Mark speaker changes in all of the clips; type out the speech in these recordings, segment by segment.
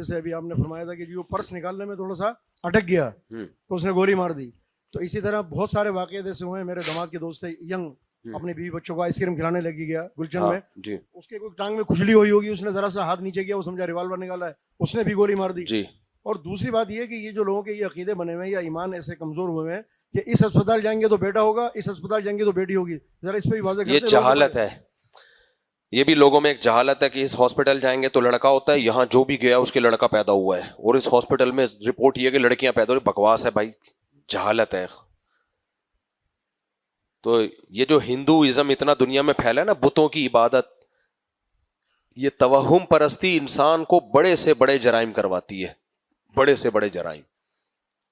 Speaker 1: جیسے ابھی آپ نے فرمایا تھا کہ جو پرس نکالنے میں تھوڑا سا اٹک گیا تو اس نے گولی مار دی. تو اسی طرح بہت سارے واقعات ایسے ہوئے ہیں. میرے داماد کے دوست ہے ینگ, اپنے بیوی بچوں کو آئس کریم کھلانے لگی گیا گلچن میں, اس کے کوئی ٹانگ میں کھجلی ہوئی ہوگی, اس نے ذرا سا ہاتھ نیچے کیا, وہ سمجھا ریوالور نکالا ہے, اس نے بھی گولی مار دی. اور دوسری بات یہ کہ یہ جو لوگوں کے یہ عقیدے بنے ہوئے ہیں یا ایمان ایسے کمزور ہوئے ہیں کہ اس اسپتال جائیں گے تو بیٹا ہوگا, اس اسپتال جائیں گے تو بیٹی ہوگی, ذرا اس پہ بھی واضح کرتے.
Speaker 2: یہ جہالت ہے, یہ بھی لوگوں میں ایک جہالت ہے کہ اس ہاسپٹل جائیں گے تو لڑکا ہوتا ہے, یہاں جو بھی گیا اس کے لڑکا پیدا ہوا ہے, اور اس ہاسپٹل میں رپورٹ یہ کہ لڑکیاں پیدا ہو رہی. بکواس ہے بھائی, جہالت ہے. تو یہ جو ہندوازم اتنا دنیا میں پھیلا ہے نا, بتوں کی عبادت, یہ توہم پرستی انسان کو بڑے سے بڑے جرائم کرواتی ہے, بڑے سے بڑے جرائم.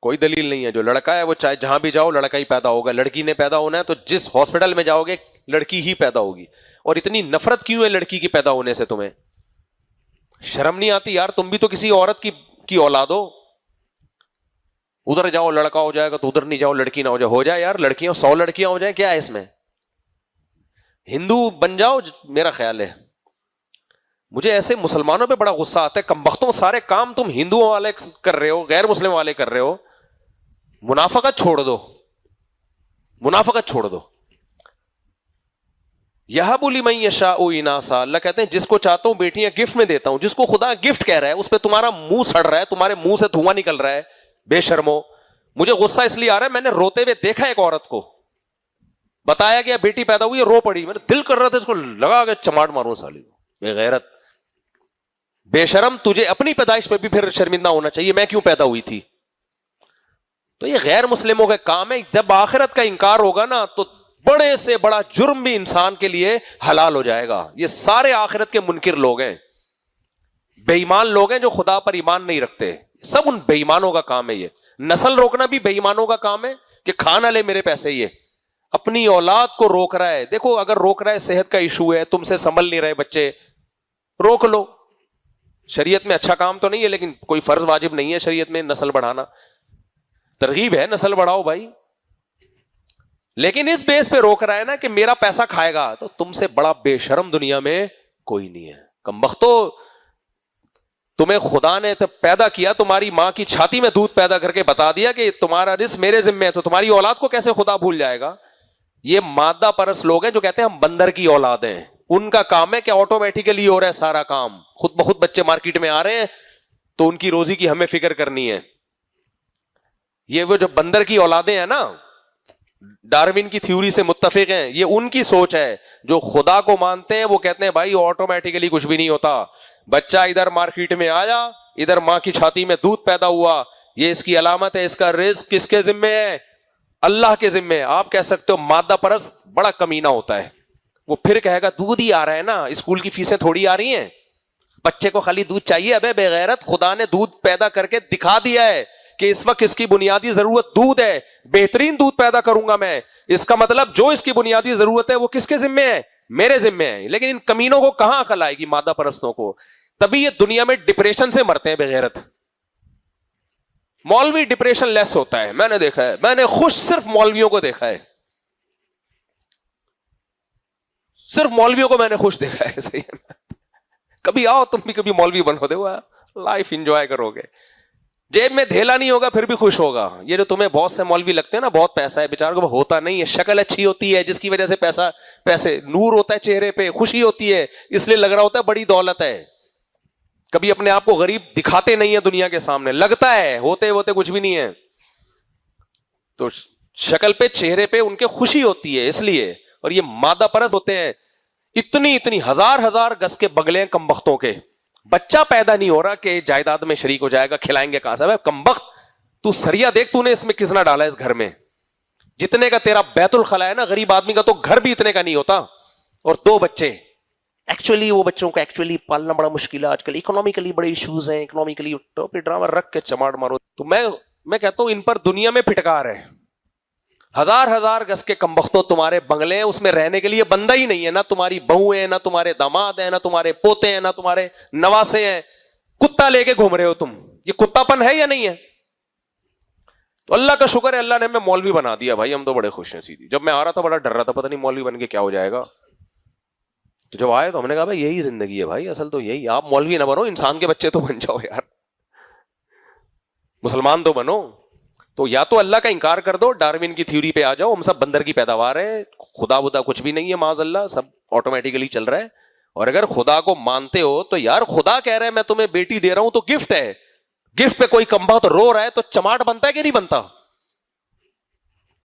Speaker 2: کوئی دلیل نہیں ہے, جو لڑکا ہے وہ چاہے جہاں بھی جاؤ لڑکا ہی پیدا ہوگا, لڑکی نے پیدا ہونا ہے تو جس ہاسپٹل میں جاؤ گے لڑکی ہی پیدا ہوگی. اور اتنی نفرت کیوں ہے لڑکی کی پیدا ہونے سے؟ تمہیں شرم نہیں آتی یار؟ تم بھی تو کسی عورت کی اولاد ہو. ادھر جاؤ لڑکا ہو جائے گا تو ادھر نہیں جاؤ لڑکی نہ ہو جائے. ہو جائے یار, لڑکیاں 100 لڑکیاں ہو جائیں, کیا ہے اس میں؟ ہندو بن جاؤ. میرا خیال ہے مجھے ایسے مسلمانوں پہ بڑا غصہ آتا ہے, کم بختوں سارے کام تم ہندوؤں والے کر رہے ہو, غیر مسلم والے کر رہے ہو. منافقت چھوڑ دو, منافقت چھوڑ دو. یہب لمن یشاء اناثا, اللہ کہتے ہیں جس کو چاہتا ہوں بیٹیاں گفٹ میں دیتا ہوں. جس کو خدا گفٹ کہہ رہا ہے اس پہ تمہارا منہ سڑ رہا ہے, تمہارے منہ سے دھواں نکل رہا ہے, بے شرمو. مجھے غصہ اس لیے آ رہا ہے, میں نے روتے ہوئے دیکھا ایک عورت کو, بتایا گیا بیٹی پیدا ہوئی, رو پڑی. میرا دل کر رہا تھا اس کو لگا کے چماٹ ماروں سالی کو. بے غیرت, بے شرم, تجھے اپنی پیدائش پہ بھی پھر شرمندہ ہونا چاہیے, میں کیوں پیدا ہوئی تھی. تو یہ غیر مسلموں کا کام ہے. جب آخرت کا انکار ہوگا نا تو بڑے سے بڑا جرم بھی انسان کے لیے حلال ہو جائے گا. یہ سارے آخرت کے منکر لوگ ہیں, بے ایمان لوگ ہیں جو خدا پر ایمان نہیں رکھتے. سب ان بے ایمانوں کا کام ہے. یہ نسل روکنا بھی بے ایمانوں کا کام ہے کہ کھانا لے میرے پیسے. یہ اپنی اولاد کو روک رہا ہے. دیکھو اگر روک رہا ہے, صحت کا ایشو ہے, تم سے سنبھل نہیں رہے بچے, روک لو. شریعت میں اچھا کام تو نہیں ہے لیکن کوئی فرض واجب نہیں ہے شریعت میں نسل بڑھانا. ترغیب ہے نسل بڑھاؤ بھائی, لیکن اس بیس پہ روک رہا ہے نا کہ میرا پیسہ کھائے گا. تو تم سے بڑا بے شرم دنیا میں کوئی نہیں ہے. کمبختو, تمہیں خدا نے پیدا کیا, تمہاری ماں کی چھاتی میں دودھ پیدا کر کے بتا دیا کہ تمہارا رزق میرے ذمہ ہے, تو تمہاری اولاد کو کیسے خدا بھول جائے گا؟ یہ مادہ پرست لوگ ہیں جو کہتے ہیں ہم بندر کی اولاد ہیں. ان کا کام ہے کہ آٹومیٹیکلی ہو رہا ہے سارا کام, خود بخود بچے مارکیٹ میں آ رہے ہیں تو ان کی روزی کی ہمیں فکر کرنی ہے. یہ وہ جو بندر کی اولادیں ہیں نا, ڈاروین کی تھیوری سے متفق ہیں, یہ ان کی سوچ ہے. جو خدا کو مانتے ہیں وہ کہتے ہیں بھائی آٹومیٹیکلی کچھ بھی نہیں ہوتا, بچہ ادھر مارکیٹ میں آیا, ادھر ماں کی چھاتی میں دودھ پیدا ہوا, یہ اس کی علامت ہے, اس کا رزق کس کے ذمہ ہے؟ اللہ کے ذمہ ہے. آپ کہہ سکتے ہو مادہ پرست بڑا کمینہ ہوتا ہے, وہ پھر کہے گا دودھ ہی آ رہا ہے نا, اسکول کی فیسیں تھوڑی آ رہی ہیں, بچے کو خالی دودھ چاہیے. ابے بے غیرت, خدا نے دودھ پیدا کر کے دکھا دیا ہے کہ اس وقت اس کی بنیادی ضرورت دودھ ہے, بہترین دودھ پیدا کروں گا میں. اس کا مطلب جو اس کی بنیادی ضرورت ہے وہ کس کے ذمہ ہے؟ میرے ذمہ ہے. لیکن ان کمینوں کو کہاں عقل آئے گی, مادہ پرستوں کو. تبھی یہ دنیا میں ڈپریشن سے مرتے ہیں بے غیرت. مولوی ڈپریشن لیس ہوتا ہے, میں نے دیکھا ہے, میں نے خوش صرف مولویوں کو دیکھا ہے, صرف مولویوں کو میں نے خوش دیکھا ہے. صحیح ہے, کبھی آؤ تم بھی کبھی مولوی بنو, دے لائف انجوائے کرو گے. جیب میں دھیلا نہیں ہوگا پھر بھی خوش ہوگا. یہ جو تمہیں بہت سے مولوی لگتے ہیں نا, بہت پیسہ ہے, بیچاروں کو ہوتا نہیں ہے. شکل اچھی ہوتی ہے جس کی وجہ سے پیسے نور ہوتا ہے چہرے پہ, خوشی ہوتی ہے اس لیے لگ رہا ہوتا ہے بڑی دولت ہے. کبھی اپنے آپ کو غریب دکھاتے نہیں ہیں دنیا کے سامنے, لگتا ہے ہوتے کچھ بھی نہیں ہے. تو شکل پہ چہرے پہ ان کے خوشی ہوتی ہے اس لیے. اور یہ مادہ پرست ہوتے ہیں, اتنی ہزار گز کے بگلے ہیں کمبختوں کے. بچہ پیدا نہیں ہو رہا کہ جائیداد میں شریک ہو جائے گا, کھلائیں گے کہاں سے؟ کمبخت, تو سریا دیکھ تو نے اس میں کتنا ڈالا ہے اس گھر میں. جتنے کا تیرا بیت الخلا ہے نا غریب آدمی کا, تو گھر بھی اتنے کا نہیں ہوتا. اور 2 بچے, ایکچولی وہ بچوں کو ایکچولی پالنا بڑا مشکل ہے آج کل, اکنامیکلی بڑے ایشوز ہیں, اکنامیکلی ٹوپی ڈرامہ رکھ کے چماٹ مارو. تو میں کہتا ہوں ان پر دنیا میں پھٹکار ہے. ہزار گز کے کمبختوں تمہارے بنگلے ہیں, اس میں رہنے کے لیے بندہ ہی نہیں ہے. نہ تمہاری بہو ہے, نہ تمہارے داماد ہیں, نہ تمہارے پوتے ہیں, نہ تمہارے نواسے ہیں. کتا لے کے گھوم رہے ہو تم. یہ کتا پن ہے یا نہیں ہے؟ تو اللہ کا شکر ہے, اللہ نے ہمیں مولوی بنا دیا بھائی, ہم تو بڑے خوش ہیں. سیدھی جب میں آ رہا تھا بڑا ڈر رہا تھا, پتہ نہیں مولوی بن کے کیا ہو جائے گا. تو جب آئے تو ہم نے کہا بھائی یہی زندگی ہے بھائی, اصل تو یہی. آپ مولوی نہ بنو, انسان کے بچے تو بن جاؤ یار. مسلمان تو بنو. تو یا تو اللہ کا انکار کر دو, ڈارون کی تھیوری پہ آ جاؤ, ہم سب بندر کی پیداوار ہے, خدا ودا کچھ بھی نہیں ہے معاذ اللہ, سب آٹومیٹیکلی چل رہا ہے. اور اگر خدا کو مانتے ہو تو یار خدا کہہ رہا ہے میں تمہیں بیٹی دے رہا ہوں تو گفٹ ہے, گفٹ پہ کوئی کمبا تو رو رہا ہے تو چماٹ بنتا ہے کہ نہیں بنتا؟